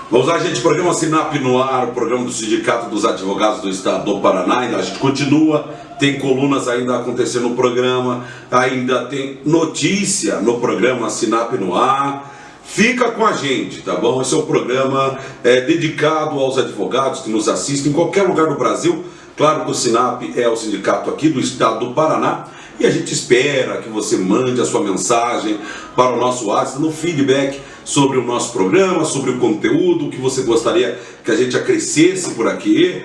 Vamos lá, gente, programa Sinap no ar, o programa do Sindicato dos Advogados do Estado do Paraná. A gente continua, tem colunas ainda acontecendo no programa, ainda tem notícia no programa Sinap no ar. Fica com a gente, tá bom? Esse é um programa dedicado aos advogados que nos assistem em qualquer lugar do Brasil. Claro que o Sinap é o sindicato aqui do Estado do Paraná. E a gente espera que você mande a sua mensagem para o nosso WhatsApp, no feedback sobre o nosso programa, sobre o conteúdo que você gostaria que a gente acrescesse por aqui.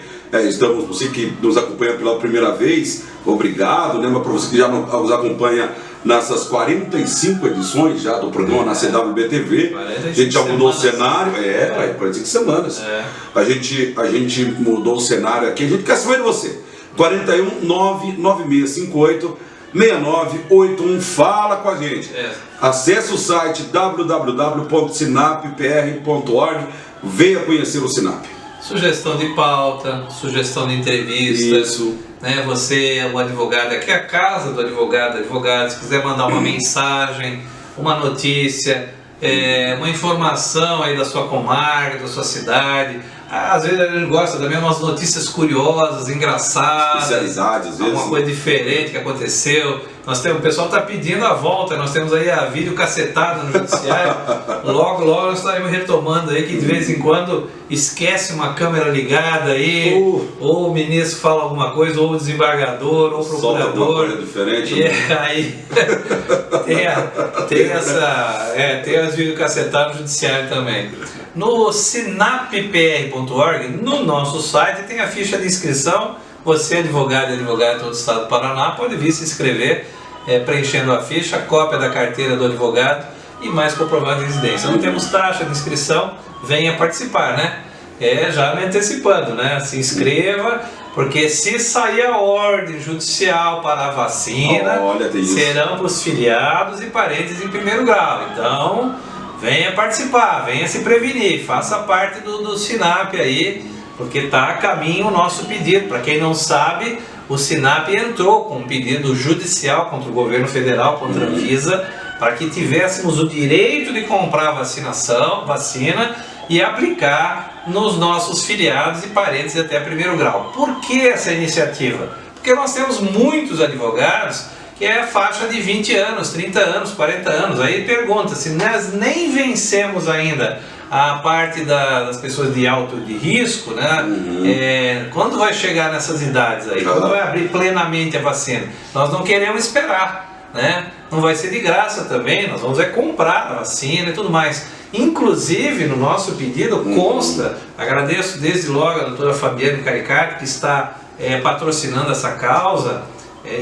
Você que nos acompanha pela primeira vez, obrigado, né? Mas para você que já nos acompanha nessas 45 edições já do programa na CWB-TV, a gente já mudou o cenário, 45 semanas. A gente mudou o cenário aqui, a gente quer saber de você. 41 99658 6981, fala com a gente. Acesse o site www.sinap.pr.org, venha conhecer o Sinap. Sugestão de pauta, sugestão de entrevistas. Isso. Né? Você é o advogado, aqui é a casa do advogado, se quiser mandar uma mensagem, uma notícia, uma informação aí da sua comarca, da sua cidade. Às vezes a gente gosta também de umas notícias curiosas, engraçadas, especialidades, às vezes, alguma coisa diferente que aconteceu. O pessoal está pedindo a volta, nós temos aí a vídeo cacetada no judiciário. Logo nós estaremos retomando aí, que de vez em quando esquece uma câmera ligada aí, ou o ministro fala alguma coisa, ou o desembargador, ou o procurador. Diferente, e aí tem as vídeos cacetadas no judiciário também. No sinappr.org, no nosso site, tem a ficha de inscrição. Você, advogado e advogada do Estado do Paraná, pode vir se inscrever, preenchendo a ficha, cópia da carteira do advogado e mais comprovante de residência. Não temos taxa de inscrição, venha participar, né? Já me antecipando, né? Se inscreva, porque se sair a ordem judicial para a vacina, serão para os filiados e parentes em primeiro grau. Então, venha participar, venha se prevenir, faça parte do Sinap aí, porque está a caminho o nosso pedido. Para quem não sabe, o Sinap entrou com um pedido judicial contra o governo federal, contra a Anvisa, para que tivéssemos o direito de comprar vacina e aplicar nos nossos filiados e parentes até primeiro grau. Por que essa iniciativa? Porque nós temos muitos advogados que é a faixa de 20 anos, 30 anos, 40 anos. Aí pergunta, se nós nem vencemos ainda a parte das pessoas de alto risco, né? Quando vai chegar nessas idades aí? Quando vai abrir plenamente a vacina? Nós não queremos esperar, né? Não vai ser de graça também, nós vamos comprar a vacina e tudo mais. Inclusive, no nosso pedido consta, agradeço desde logo a doutora Fabiane Caricato, que está patrocinando essa causa,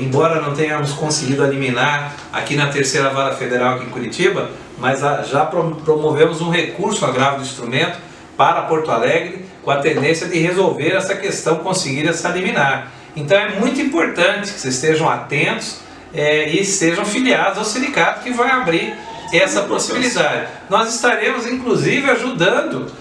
embora não tenhamos conseguido eliminar aqui na terceira vara federal aqui em Curitiba, mas já promovemos um recurso agravo do instrumento para Porto Alegre, com a tendência de resolver essa questão, conseguir essa liminar. Então é muito importante que vocês estejam atentos e sejam filiados ao sindicato que vai abrir essa possibilidade. Nós estaremos inclusive ajudando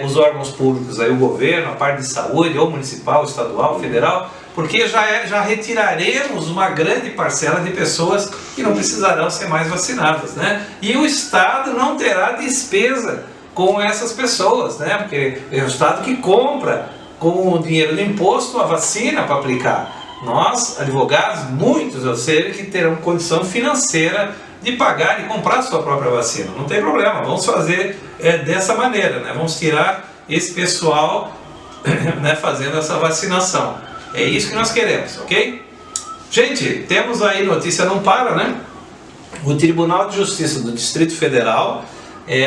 os órgãos públicos, aí, o governo, a parte de saúde, ou municipal, estadual, federal, porque já retiraremos uma grande parcela de pessoas que não precisarão ser mais vacinadas, né? E o Estado não terá despesa com essas pessoas, né? Porque é o Estado que compra com o dinheiro do imposto a vacina para aplicar. Nós, advogados, muitos eu sei que terão condição financeira de pagar e comprar a sua própria vacina. Não tem problema, vamos fazer dessa maneira, né? Vamos tirar esse pessoal né, fazendo essa vacinação. É isso que nós queremos, ok? Gente, temos aí, notícia não para, né? O Tribunal de Justiça do Distrito Federal,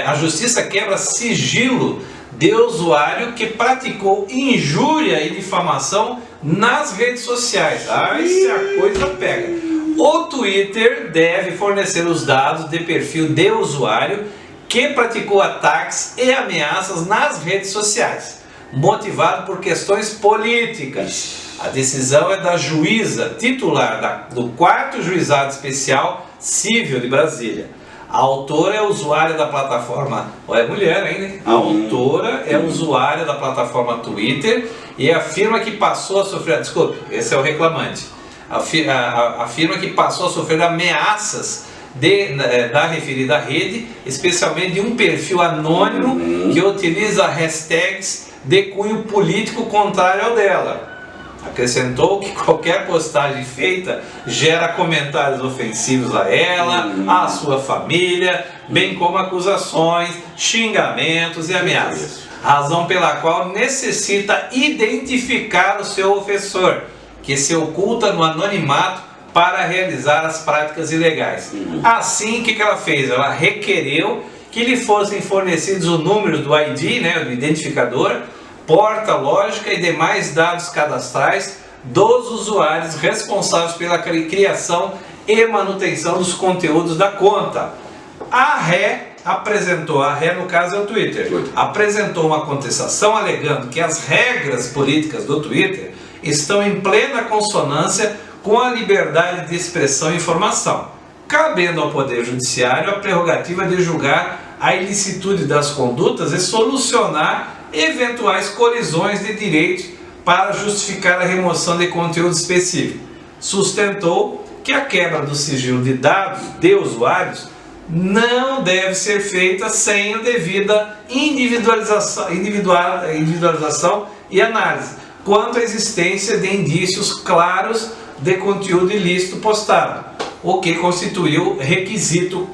a Justiça quebra sigilo de usuário que praticou injúria e difamação nas redes sociais. Aí se a coisa pega. O Twitter deve fornecer os dados de perfil de usuário que praticou ataques e ameaças nas redes sociais, motivado por questões políticas. A decisão é da juíza titular do 4º Juizado Especial Civil de Brasília. A autora é usuária da plataforma, é mulher ainda, hein? A autora é usuária da plataforma Twitter e afirma que passou a sofrer, desculpe, esse é o reclamante, afirma que passou a sofrer ameaças da referida rede, especialmente de um perfil anônimo que utiliza hashtags de cunho político contrário ao dela. Acrescentou que qualquer postagem feita gera comentários ofensivos a ela, à sua família, bem como acusações, xingamentos e ameaças. Razão pela qual necessita identificar o seu ofensor, que se oculta no anonimato para realizar as práticas ilegais. Assim, o que ela fez? Ela requereu que lhe fossem fornecidos o número do ID, do identificador, porta lógica e demais dados cadastrais dos usuários responsáveis pela criação e manutenção dos conteúdos da conta. A ré, no caso é o Twitter, apresentou uma contestação alegando que as regras políticas do Twitter estão em plena consonância com a liberdade de expressão e informação, cabendo ao Poder Judiciário a prerrogativa de julgar a ilicitude das condutas e solucionar eventuais colisões de direitos para justificar a remoção de conteúdo específico. Sustentou que a quebra do sigilo de dados de usuários não deve ser feita sem a devida individualização e análise quanto à existência de indícios claros de conteúdo ilícito postado, o que constituiu requisito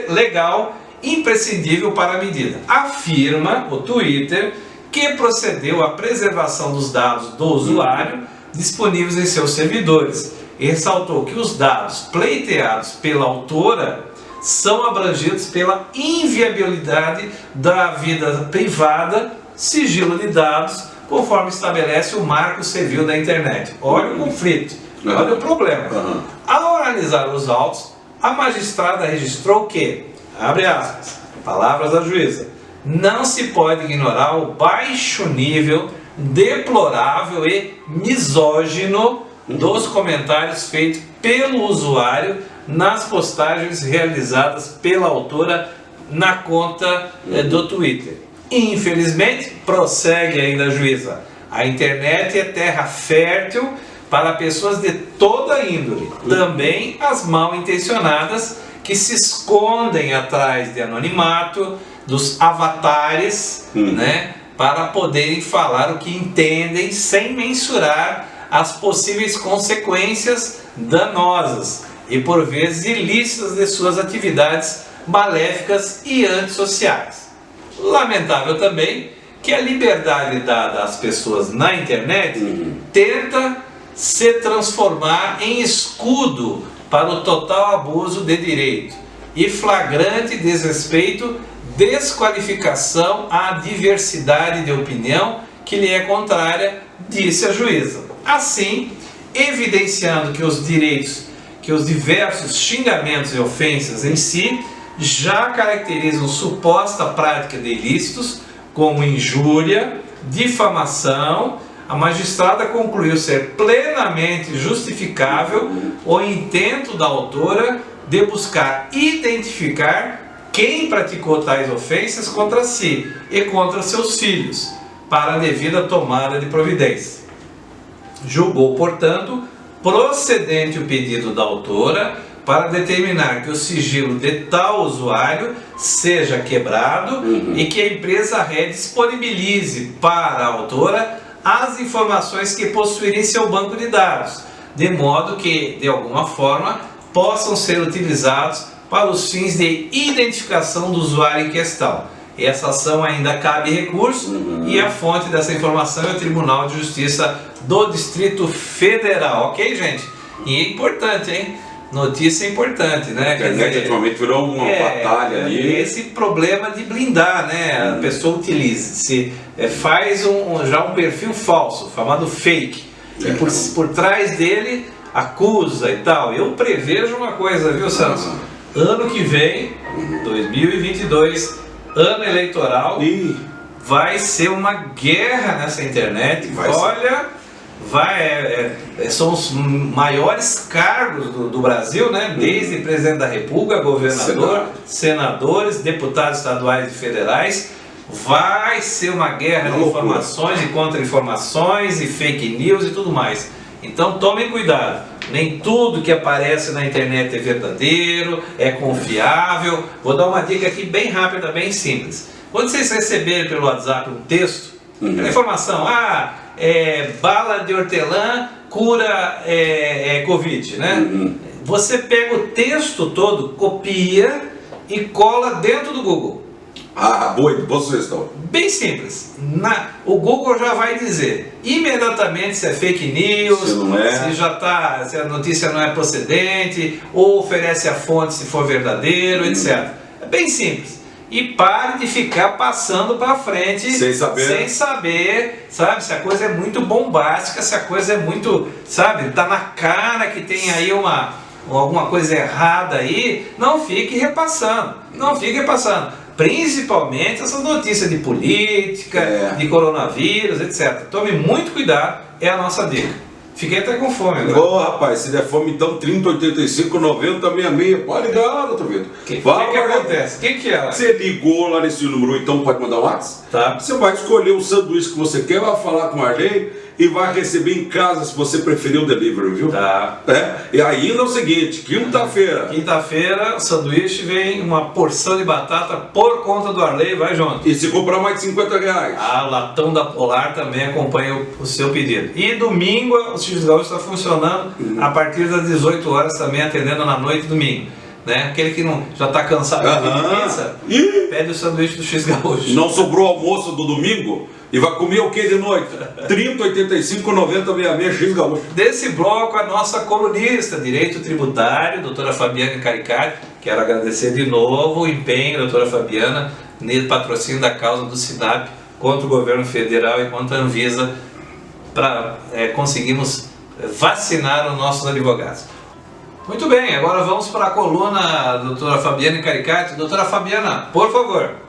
legal imprescindível para a medida. Afirma o Twitter que procedeu à preservação dos dados do usuário disponíveis em seus servidores e ressaltou que os dados pleiteados pela autora são abrangidos pela inviabilidade da vida privada, sigilo de dados, conforme estabelece o Marco Civil da Internet. Olha o conflito, olha o problema. Ao analisar os autos, a magistrada registrou que, abre aspas, palavras da juíza, não se pode ignorar o baixo nível deplorável e misógino dos comentários feitos pelo usuário nas postagens realizadas pela autora na conta do Twitter. Infelizmente, prossegue ainda a juíza, a internet é terra fértil para pessoas de toda índole, também as mal intencionadas que se escondem atrás de anonimato, dos avatares, para poderem falar o que entendem sem mensurar as possíveis consequências danosas e por vezes ilícitas de suas atividades maléficas e antissociais. Lamentável também que a liberdade dada às pessoas na internet tenta se transformar em escudo para o total abuso de direito e flagrante desrespeito, desqualificação à diversidade de opinião que lhe é contrária, disse a juíza. Assim, evidenciando que os diversos xingamentos e ofensas em si já caracterizam suposta prática de ilícitos, como injúria, difamação, a magistrada concluiu ser plenamente justificável o intento da autora de buscar identificar quem praticou tais ofensas contra si e contra seus filhos, para a devida tomada de providência. Julgou, portanto, procedente o pedido da autora para determinar que o sigilo de tal usuário seja quebrado e que a empresa ré disponibilize para a autora as informações que possuírem em seu banco de dados, de modo que, de alguma forma, possam ser utilizados para os fins de identificação do usuário em questão. Essa ação ainda cabe recurso e a fonte dessa informação é o Tribunal de Justiça do Distrito Federal. Ok, gente? E é importante, hein? Notícia importante, né? A internet atualmente virou uma batalha ali. Esse problema de blindar, né? A pessoa utiliza, faz já um perfil falso, chamado fake. E por trás dele acusa e tal. Eu prevejo uma coisa, viu, Santos? Ano que vem, 2022, ano eleitoral, vai ser uma guerra nessa internet. São os maiores cargos do Brasil, né? Desde presidente da República, governador, senadores, deputados estaduais e federais. Vai ser uma guerra de informações e contra-informações e fake news e tudo mais. Então tomem cuidado. Nem tudo que aparece na internet é verdadeiro, é confiável. Vou dar uma dica aqui bem rápida, bem simples. Quando vocês receberem pelo WhatsApp um texto, a informação, bala de hortelã cura Covid, né? Você pega o texto todo, copia e cola dentro do Google. Boa sugestão. Bem simples. O Google já vai dizer imediatamente se é fake news, se não é, se a notícia não é procedente, ou oferece a fonte se for verdadeiro, etc. É bem simples. E pare de ficar passando para frente sem saber, sabe, se a coisa é muito bombástica, se a coisa é muito, sabe, tá na cara que tem aí alguma coisa errada aí, não fique repassando. Principalmente essas notícias de política, de coronavírus, etc. Tome muito cuidado, é a nossa dica. Fiquei até com fome agora. Rapaz, se der fome então 30, 85, 90, 66. Pode ligar, doutor Vitor. O que acontece? Quem que é lá? Você ligou lá nesse número, então pode mandar um WhatsApp? Tá. Você vai escolher o sanduíche que você quer, vai falar com a Arley e vai receber em casa se você preferir o delivery, viu? Tá. E ainda é o seguinte, quinta-feira. Quinta-feira, o sanduíche vem uma porção de batata por conta do Arley, vai junto. E se comprar mais de R$50. O latão da Polar também acompanha o seu pedido. E domingo, o X Gaúcho está funcionando a partir das 18 horas também, atendendo na noite domingo. Né? Aquele que já está cansado de pizza, pede o sanduíche do X Gaúcho. Não sobrou almoço do domingo? E vai comer o que de noite? 30, 85, 90, 66, X Gaúcho. Desse bloco, a nossa colunista, Direito Tributário, doutora Fabiana Caricati. Quero agradecer de novo o empenho, doutora Fabiana, nesse patrocínio da causa do SINAP contra o governo federal e contra a Anvisa, para conseguirmos vacinar os nossos advogados. Muito bem, agora vamos para a coluna da doutora Fabiana Caricati. Doutora Fabiana, por favor.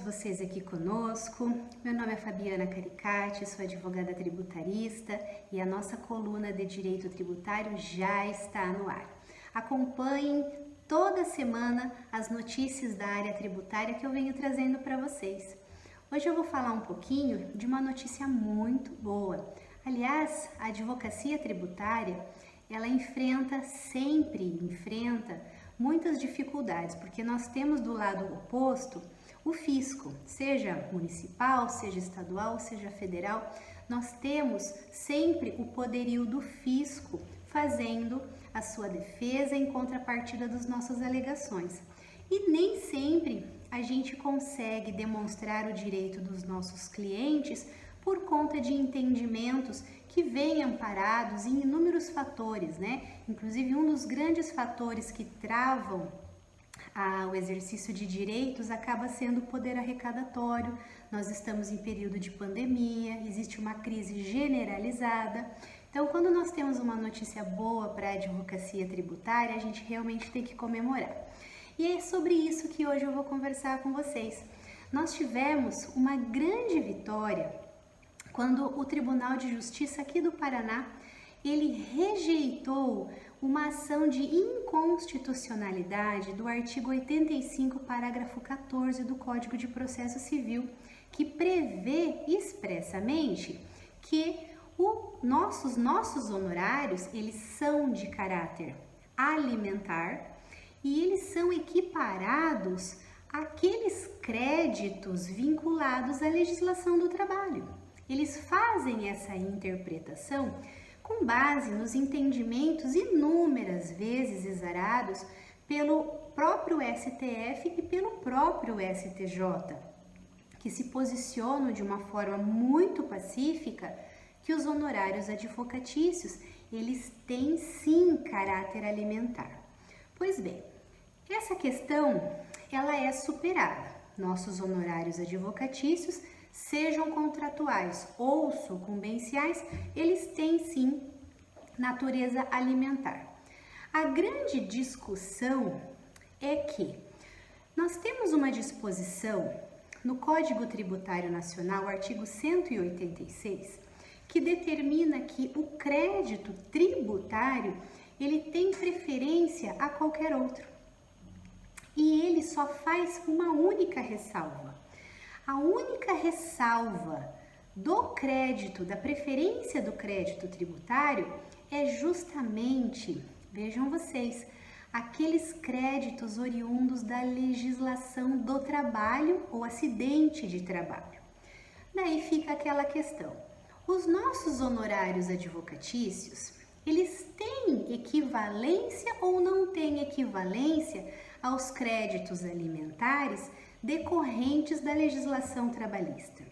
Vocês aqui conosco. Meu nome é Fabiana Caricati, sou advogada tributarista e a nossa coluna de Direito Tributário já está no ar. Acompanhem toda semana as notícias da área tributária que eu venho trazendo para vocês. Hoje eu vou falar um pouquinho de uma notícia muito boa. Aliás, a advocacia tributária, ela sempre enfrenta muitas dificuldades, porque nós temos do lado oposto o fisco, seja municipal, seja estadual, seja federal. Nós temos sempre o poderio do fisco fazendo a sua defesa em contrapartida das nossas alegações. E nem sempre a gente consegue demonstrar o direito dos nossos clientes por conta de entendimentos que vêm amparados em inúmeros fatores, né? Inclusive, um dos grandes fatores que travam o exercício de direitos acaba sendo o poder arrecadatório. Nós estamos em período de pandemia, existe uma crise generalizada. Então, quando nós temos uma notícia boa para a advocacia tributária, a gente realmente tem que comemorar. E é sobre isso que hoje eu vou conversar com vocês. Nós tivemos uma grande vitória quando o Tribunal de Justiça aqui do Paraná, ele rejeitou uma ação de inconstitucionalidade do artigo 85, parágrafo 14 do Código de Processo Civil, que prevê expressamente que nossos honorários, eles são de caráter alimentar e eles são equiparados àqueles créditos vinculados à legislação do trabalho. Eles fazem essa interpretação com base nos entendimentos inúmeras vezes exarados pelo próprio STF e pelo próprio STJ, que se posicionam de uma forma muito pacífica que os honorários advocatícios, eles têm sim caráter alimentar. Pois bem, essa questão, ela é superada. nossos honorários advocatícios, sejam contratuais ou sucumbenciais, eles têm sim natureza alimentar. A grande discussão é que nós temos uma disposição no Código Tributário Nacional, artigo 186, que determina que o crédito tributário ele tem preferência a qualquer outro. E ele só faz uma única ressalva. A única ressalva do crédito, da preferência do crédito tributário, é justamente, vejam vocês, aqueles créditos oriundos da legislação do trabalho ou acidente de trabalho. Daí fica aquela questão. Os nossos honorários advocatícios, eles têm equivalência ou não têm equivalência aos créditos alimentares decorrentes da legislação trabalhista?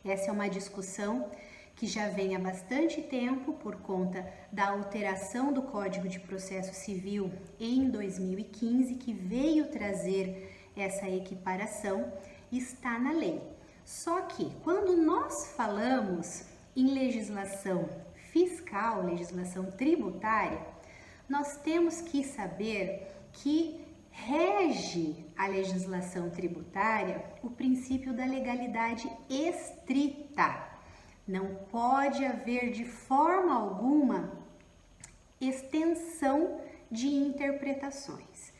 Essa é uma discussão que já vem há bastante tempo por conta da alteração do Código de Processo Civil em 2015, que veio trazer essa equiparação, está na lei. Só que quando nós falamos em legislação fiscal, legislação tributária, nós temos que saber que rege a legislação tributária o princípio da legalidade estrita. Não pode haver de forma alguma extensão de interpretações.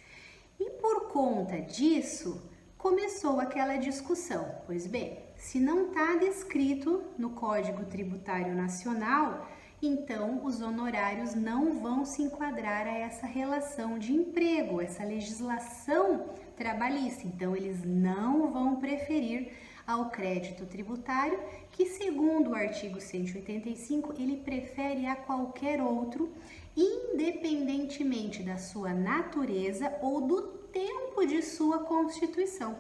E por conta disso, começou aquela discussão. Pois bem, se não está descrito no Código Tributário Nacional, então os honorários não vão se enquadrar a essa relação de emprego, essa legislação trabalhista. Então, eles não vão preferir ao crédito tributário, que segundo o artigo 185, ele prefere a qualquer outro, independentemente da sua natureza ou do tempo de sua constituição.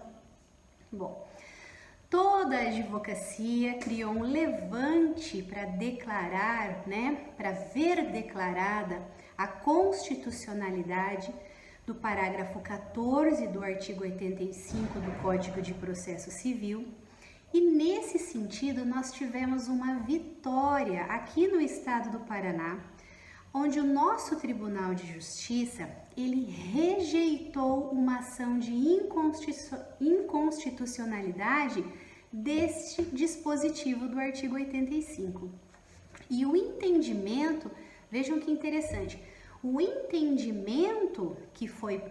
Bom, toda a advocacia criou um levante para declarar, para ver declarada a constitucionalidade do parágrafo 14 do artigo 85 do Código de Processo Civil. E nesse sentido, nós tivemos uma vitória aqui no estado do Paraná, onde o nosso Tribunal de Justiça, ele rejeitou uma ação de inconstitucionalidade deste dispositivo do artigo 85. E o entendimento, vejam que interessante, o entendimento que foi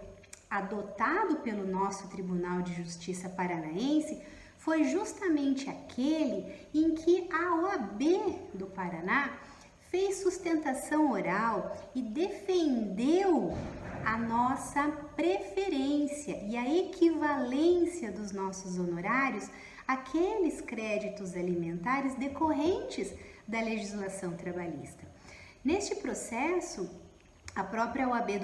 adotado pelo nosso Tribunal de Justiça paranaense foi justamente aquele em que a OAB do Paraná fez sustentação oral e defendeu a nossa preferência e a equivalência dos nossos honorários àqueles créditos alimentares decorrentes da legislação trabalhista. Neste processo, a própria OAB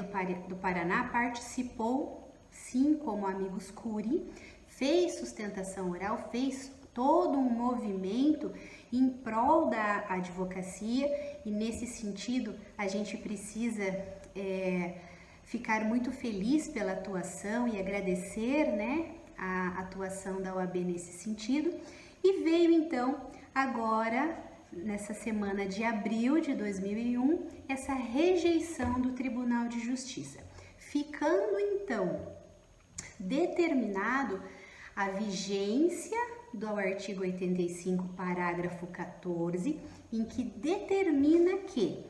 do Paraná participou, sim, como amigos curi, fez sustentação oral, fez todo um movimento em prol da advocacia, e nesse sentido a gente precisa ficar muito feliz pela atuação e agradecer, a atuação da OAB nesse sentido. E veio então agora, nessa semana de abril de 2001, essa rejeição do Tribunal de Justiça, ficando então determinado a vigência do artigo 85, parágrafo 14, em que determina que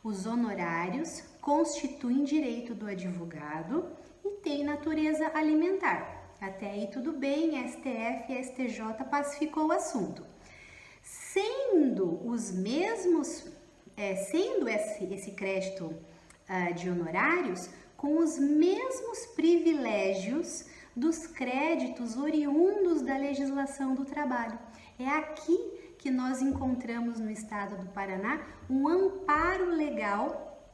os honorários constituem direito do advogado e têm natureza alimentar. Até aí tudo bem, STF e STJ pacificou o assunto. Sendo os mesmos, sendo esse crédito de honorários com os mesmos privilégios dos créditos oriundos da legislação do trabalho. É aqui que nós encontramos no estado do Paraná um amparo legal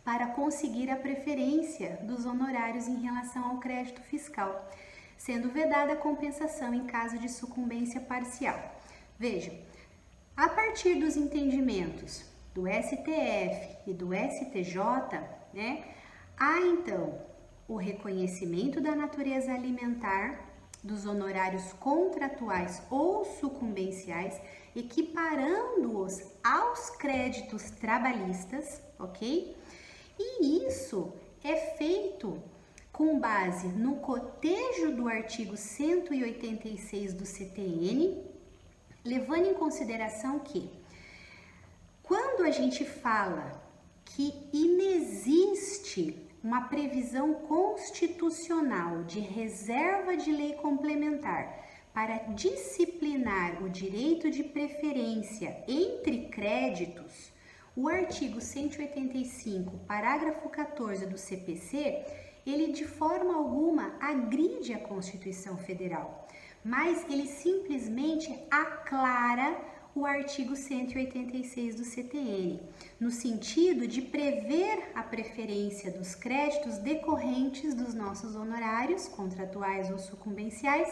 para conseguir a preferência dos honorários em relação ao crédito fiscal, sendo vedada a compensação em caso de sucumbência parcial. Vejam, a partir dos entendimentos do STF e do STJ, há então o reconhecimento da natureza alimentar dos honorários contratuais ou sucumbenciais, equiparando-os aos créditos trabalhistas, ok? E isso é feito com base no cotejo do artigo 186 do CTN, levando em consideração que, quando a gente fala que inexiste uma previsão constitucional de reserva de lei complementar para disciplinar o direito de preferência entre créditos, o artigo 185, parágrafo 14 do CPC, ele de forma alguma agride a Constituição Federal, mas ele simplesmente aclara o artigo 186 do CTN, no sentido de prever a preferência dos créditos decorrentes dos nossos honorários, contratuais ou sucumbenciais,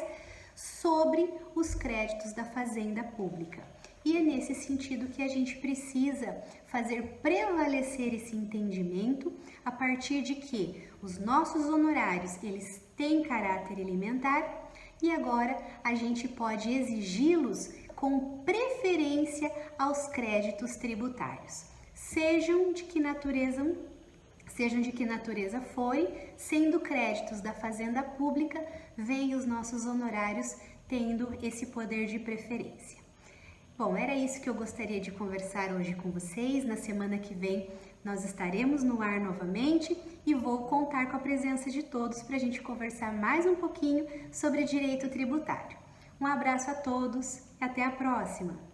sobre os créditos da Fazenda Pública. E é nesse sentido que a gente precisa fazer prevalecer esse entendimento a partir de que os nossos honorários, eles têm caráter elementar e agora a gente pode exigi-los com preferência aos créditos tributários, sejam de que natureza forem, sendo créditos da Fazenda Pública, vêm os nossos honorários tendo esse poder de preferência. Bom, era isso que eu gostaria de conversar hoje com vocês. Na semana que vem nós estaremos no ar novamente e vou contar com a presença de todos para a gente conversar mais um pouquinho sobre direito tributário. Um abraço a todos e até a próxima!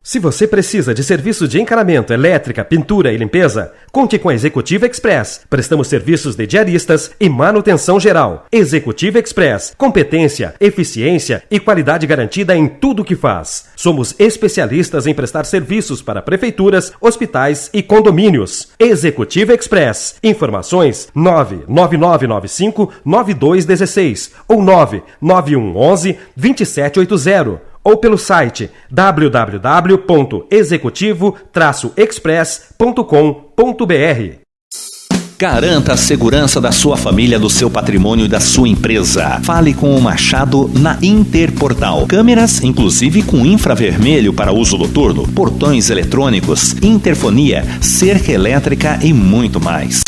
Se você precisa de serviços de encanamento, elétrica, pintura e limpeza, conte com a Executiva Express. Prestamos serviços de diaristas e manutenção geral. Executiva Express. Competência, eficiência e qualidade garantida em tudo o que faz. Somos especialistas em prestar serviços para prefeituras, hospitais e condomínios. Executiva Express. Informações 99995-9216 ou 99111-2780. Ou pelo site www.executivo-express.com.br. Garanta a segurança da sua família, do seu patrimônio e da sua empresa. Fale com o Machado na Interportal. Câmeras, inclusive com infravermelho para uso noturno, portões eletrônicos, interfonia, cerca elétrica e muito mais.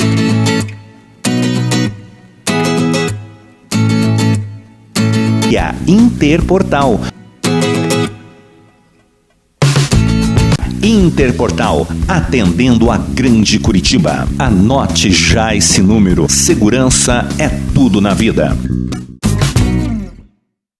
E a Interportal. Interportal, atendendo a grande Curitiba. Anote já esse número. Segurança é tudo na vida.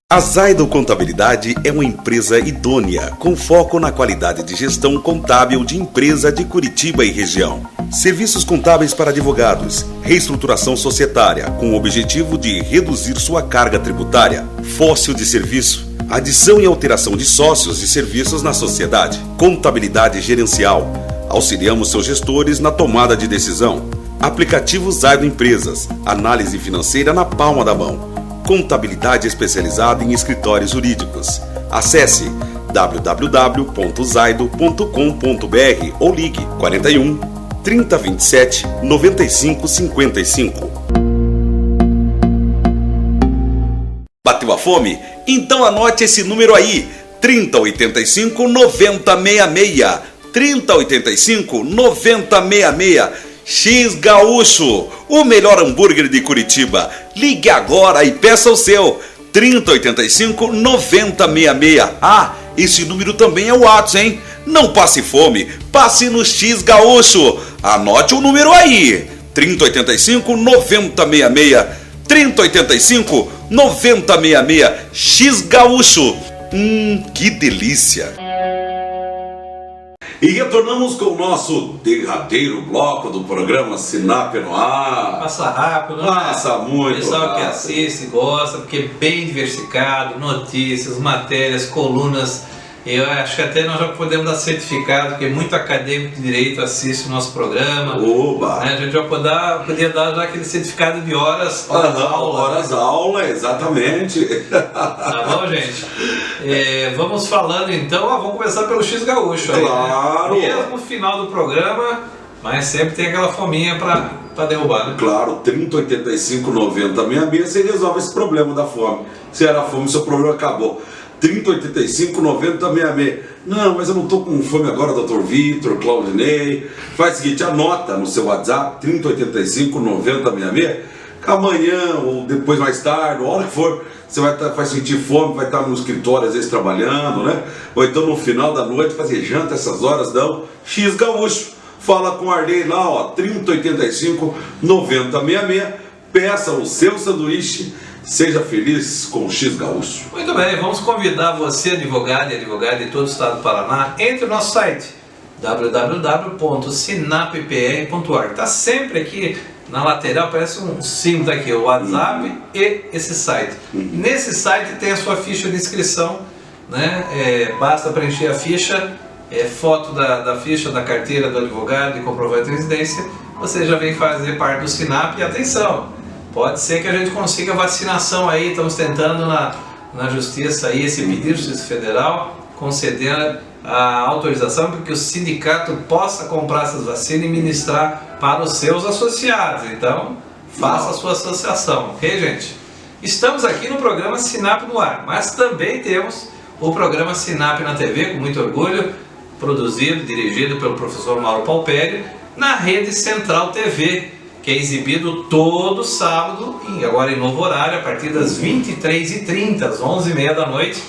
A Zaido Contabilidade é uma empresa idônea, com foco na qualidade de gestão contábil de empresa de Curitiba e região. Serviços contábeis para advogados, reestruturação societária, com o objetivo de reduzir sua carga tributária, fóssil de serviço, adição e alteração de sócios e serviços na sociedade, contabilidade gerencial. Auxiliamos seus gestores na tomada de decisão. Aplicativo Zaido Empresas, análise financeira na palma da mão. Contabilidade especializada em escritórios jurídicos. Acesse www.zaido.com.br ou ligue 41 3027 9555. Bateu a fome? Então anote esse número aí, 3085-9066, 3085-9066, X Gaúcho, o melhor hambúrguer de Curitiba. Ligue agora e peça o seu, 3085-9066. Ah, esse número também é o WhatsApp, hein? Não passe fome, passe no X Gaúcho. Anote o número aí, 3085-9066, 3085-9066, X Gaúcho. Que delícia! E retornamos com o nosso derradeiro bloco do programa Sinap no Ar. Passa rápido, né? Passa muito rápido. O pessoal que rápido. assiste gosta, porque é bem diversificado, notícias, matérias, colunas. Eu acho que até nós já podemos dar certificado, porque muito acadêmico de direito assiste o nosso programa. Oba! A gente já podia dar já aquele certificado de horas aula. Horas aula, exatamente. Tá bom, gente? Vamos falando então, vamos começar pelo X Gaúcho. Claro. Aí, né? Mesmo no final do programa, mas sempre tem aquela fominha para para derrubar, né? Claro, 3085-9066, você resolve esse problema da fome. Se era fome, seu problema acabou. 3085-9066. Não, mas eu não estou com fome agora, Dr. Vitor, Claudinei. Faz o seguinte, anota no seu WhatsApp, 3085-9066. Amanhã ou depois mais tarde, a hora que for, você vai sentir fome, vai estar no escritório às vezes trabalhando, né? Ou então no final da noite fazer janta essas horas, não. X Gaúcho, fala com o Arley lá, ó, 3085-9066. Peça o seu sanduíche. Seja feliz com o X Gaúcho. Muito bem, vamos convidar você, advogado e advogada de todo o estado do Paraná, entre no nosso site www.sinappr.org. Está sempre aqui na lateral, parece um símbolo aqui, o WhatsApp e esse site. Nesse site tem a sua ficha de inscrição, né? Basta preencher a ficha, foto da ficha da carteira do advogado e comprovante de residência, você já vem fazer parte do Sinap. E atenção, pode ser que a gente consiga vacinação aí, estamos tentando na Justiça aí, esse pedido da Justiça Federal, conceder a autorização para que o sindicato possa comprar essas vacinas e ministrar para os seus associados. Então, faça a sua associação, ok, gente? Estamos aqui no programa Sinap no ar, mas também temos o programa Sinap na TV, com muito orgulho, produzido, dirigido pelo professor Mauro Palperi, na Rede Central TV, que é exibido todo sábado, agora em novo horário, a partir das 23h30, às 11h30 da noite,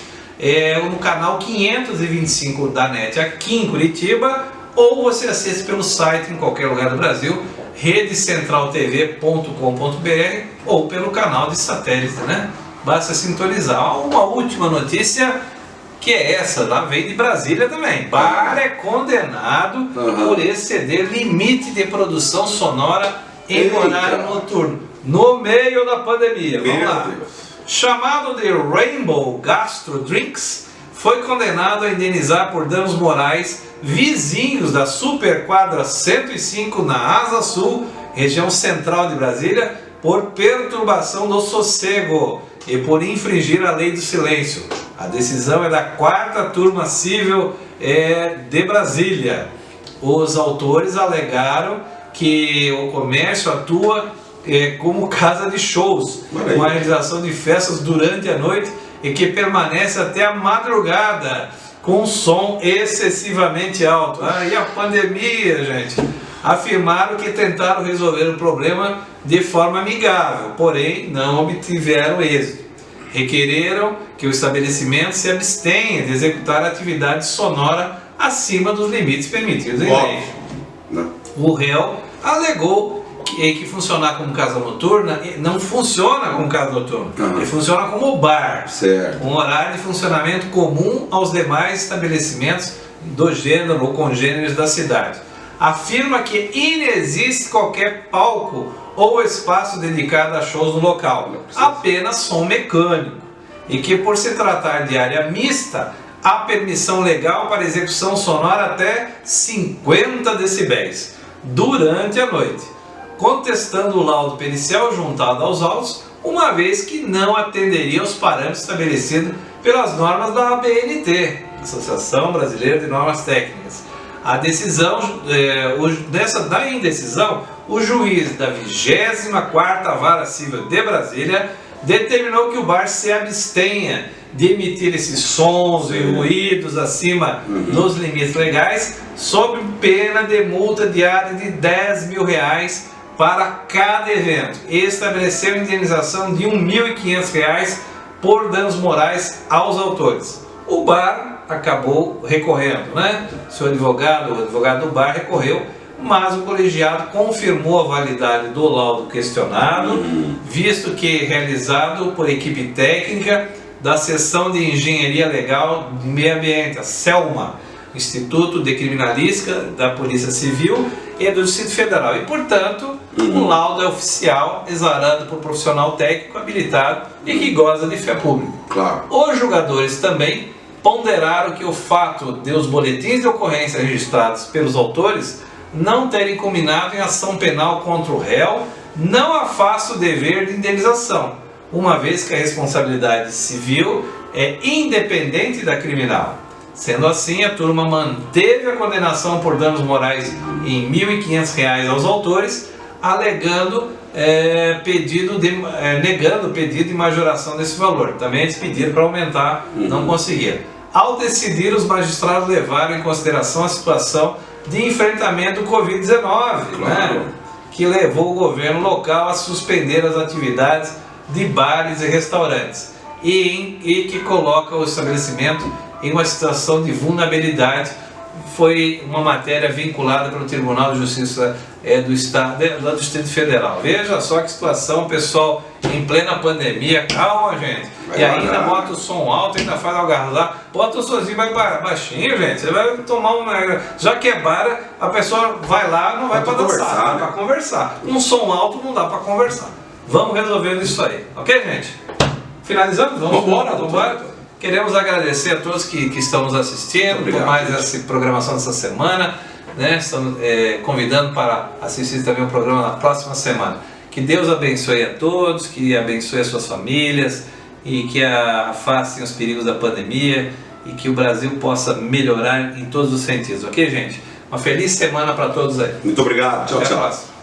no canal 525 da NET aqui em Curitiba, ou você assiste pelo site em qualquer lugar do Brasil, redecentraltv.com.br, ou pelo canal de satélite, né? Basta sintonizar. Uma última notícia, que é essa, lá vem de Brasília também. Bar é condenado por exceder limite de produção sonora em horário noturno, no meio da pandemia. Vamos lá. Chamado de Rainbow Gastro Drinks, foi condenado a indenizar por danos morais vizinhos da Superquadra 105 na Asa Sul, região central de Brasília, por perturbação do sossego e por infringir a lei do silêncio. A decisão é da 4ª Turma Civil de Brasília. Os autores alegaram que o comércio atua como casa de shows, com a realização de festas durante a noite e que permanece até a madrugada com som excessivamente alto. E a pandemia, gente? Afirmaram que tentaram resolver o problema de forma amigável, porém não obtiveram êxito. Requereram que o estabelecimento se abstenha de executar atividade sonora acima dos limites permitidos em lei. O réu alegou que funcionar como casa noturna não funciona como casa noturna, ele funciona como bar, um horário de funcionamento comum aos demais estabelecimentos do gênero ou congêneres da cidade. Afirma que inexiste qualquer palco ou espaço dedicado a shows no local, apenas som mecânico, e que por se tratar de área mista, há permissão legal para execução sonora até 50 decibéis durante a noite, contestando o laudo pericial juntado aos autos, uma vez que não atenderia aos parâmetros estabelecidos pelas normas da ABNT, Associação Brasileira de Normas Técnicas. A decisão, da indecisão, o juiz da 24ª Vara Civil de Brasília determinou que o bar se abstenha de emitir esses sons e ruídos acima dos limites legais, sob pena de multa diária de R$10.000 para cada evento, e estabeleceu indenização de R$1.500 por danos morais aos autores. O bar acabou recorrendo, né? O advogado do bar recorreu, mas o colegiado confirmou a validade do laudo questionado, visto que realizado por equipe técnica da Seção de Engenharia Legal de Meio Ambiente, a CELMA, Instituto de Criminalística da Polícia Civil e do Distrito Federal. E, portanto, o laudo é oficial, exarado por profissional técnico habilitado e que goza de fé pública. Claro. Os julgadores também ponderaram que o fato de os boletins de ocorrência registrados pelos autores não terem culminado em ação penal contra o réu não afasta o dever de indenização, uma vez que a responsabilidade civil é independente da criminal. Sendo assim, a turma manteve a condenação por danos morais em R$1.500 aos autores, alegando negando o pedido de majoração desse valor. Também eles pediram para aumentar, não conseguiram. Ao decidir, os magistrados levaram em consideração a situação de enfrentamento do Covid-19, né, que levou o governo local a suspender as atividades de bares e restaurantes e que coloca o estabelecimento em uma situação de vulnerabilidade. Foi uma matéria vinculada pelo Tribunal de Justiça do Estado, do Distrito Federal. Veja só que situação, pessoal, em plena pandemia. Calma, gente. E ainda bota o som alto, ainda faz algazarra, bota o somzinho mais baixinho, gente. Você vai tomar uma. Já que é bar, a pessoa vai lá, não vai para dançar, vai para conversar. Um som alto não dá para conversar. Vamos resolvendo isso aí, ok, gente? Finalizando? Vamos embora. Queremos agradecer a todos que estão nos assistindo por mais essa programação dessa semana, né? Estamos convidando para assistir também o programa na próxima semana. Que Deus abençoe a todos, que abençoe as suas famílias e que afastem os perigos da pandemia e que o Brasil possa melhorar em todos os sentidos, ok, gente? Uma feliz semana para todos aí. Muito obrigado. Tchau, Até tchau. a próxima.